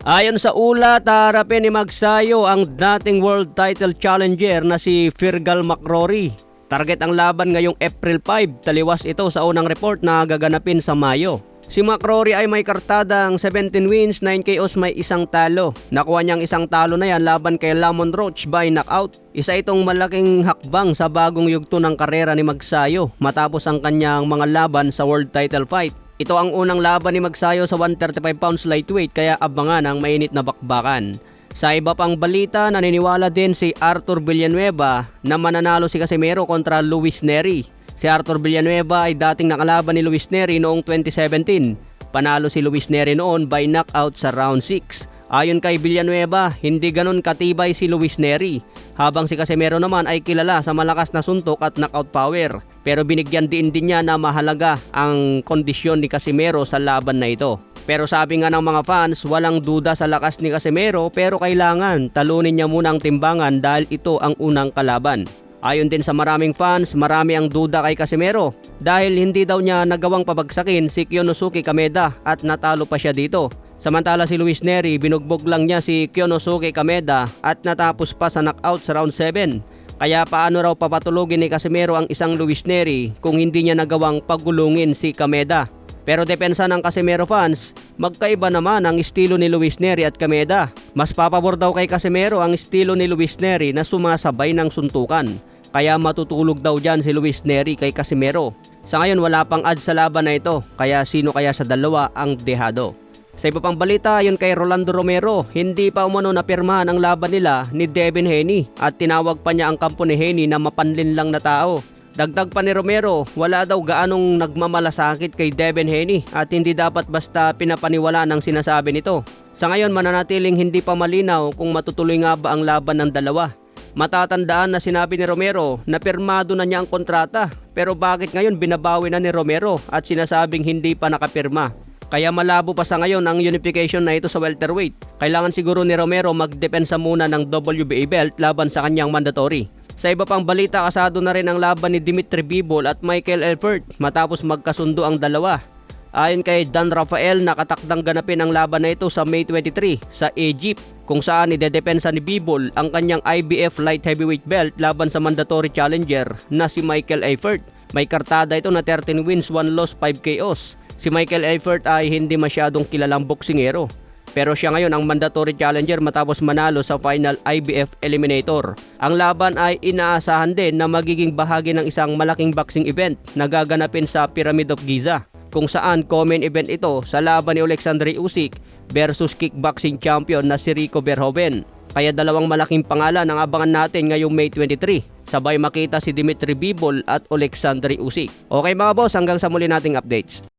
Ayon sa ulat, harapin ni Magsayo ang dating world title challenger na si Virgil McRory. Target ang laban ngayong April 5, taliwas ito sa unang report na gaganapin sa Mayo. Si McRory ay may kartadang 17 wins, 9 KOs, may isang talo. Nakuha niyang isang talo na yan laban kay Lamont Roach by knockout. Isa itong malaking hakbang sa bagong yugto ng karera ni Magsayo matapos ang kanyang mga laban sa world title fight. Ito ang unang laban ni Magsayo sa 135 pounds lightweight kaya abangan ang mainit na bakbakan. Sa iba pang balita, naniniwala din si Arthur Villanueva na mananalo si Casimero kontra Luis Nery. Si Arthur Villanueva ay dating nakalaban ni Luis Nery noong 2017. Panalo si Luis Nery noon by knockout sa round 6. Ayon kay Villanueva, hindi ganon katibay si Luis Nery, habang si Casimero naman ay kilala sa malakas na suntok at knockout power. Pero binigyan din niya na mahalaga ang kondisyon ni Casimero sa laban na ito. Pero sabi nga ng mga fans, walang duda sa lakas ni Casimero pero kailangan talunin niya muna ang timbangan dahil ito ang unang kalaban. Ayon din sa maraming fans, marami ang duda kay Casimero dahil hindi daw niya nagawang pabagsakin si Kyonosuke Kameda at natalo pa siya dito. Samantala si Luis Nery, binugbog lang niya si Kyonosuke Kameda at natapos pa sa knockout sa round 7. Kaya paano raw papatulugin ni Casimero ang isang Luis Nery kung hindi niya nagawang pagulungin si Kameda? Pero depensa ng Casimero fans, magkaiba naman ang estilo ni Luis Nery at Kameda. Mas papabor daw kay Casimero ang estilo ni Luis Nery na sumasabay ng suntukan. Kaya matutulog daw dyan si Luis Nery kay Casimero. Sa ngayon wala pang odds sa laban na ito, kaya sino kaya sa dalawa ang dehado? Sa iba pang balita, ayon kay Rolando Romero, hindi pa umano napirmahan ang laban nila ni Devin Haney at tinawag pa niya ang kampo ni Haney na mapanlin lang na tao. Dagdag pa ni Romero, wala daw gaanong nagmamalasakit kay Devin Haney at hindi dapat basta pinapaniwala ng sinasabi nito. Sa ngayon mananatiling hindi pa malinaw kung matutuloy nga ba ang laban ng dalawa. Matatandaan na sinabi ni Romero na pirmado na niya ang kontrata pero bakit ngayon binabawi na ni Romero at sinasabing hindi pa nakapirma? Kaya malabo pa sa ngayon ang unification na ito sa welterweight. Kailangan siguro ni Romero magdepensa muna ng WBA belt laban sa kanyang mandatory. Sa iba pang balita, kasado na rin ang laban ni Dimitri Bivol at Michael Elfert matapos magkasundo ang dalawa. Ayon kay Dan Rafael, nakatakdang ganapin ang laban na ito sa May 23 sa Egypt kung saan idedepensa ni Bivol ang kanyang IBF light heavyweight belt laban sa mandatory challenger na si Michael Elfert. May kartada ito na 13 wins, 1 loss, 5 KOs. Si Michael Elfert ay hindi masyadong kilalang boksingero. Pero siya ngayon ang mandatory challenger matapos manalo sa final IBF Eliminator. Ang laban ay inaasahan din na magiging bahagi ng isang malaking boxing event na gaganapin sa Pyramid of Giza, kung saan co-main event ito sa laban ni Alexander Usyk versus kickboxing champion na si Rico Verhoeven. Kaya dalawang malaking pangalan ang abangan natin ngayong May 23. Sabay makita si Dimitri Bivol at Alexander Usyk. Okay mga boss, hanggang sa muli nating updates.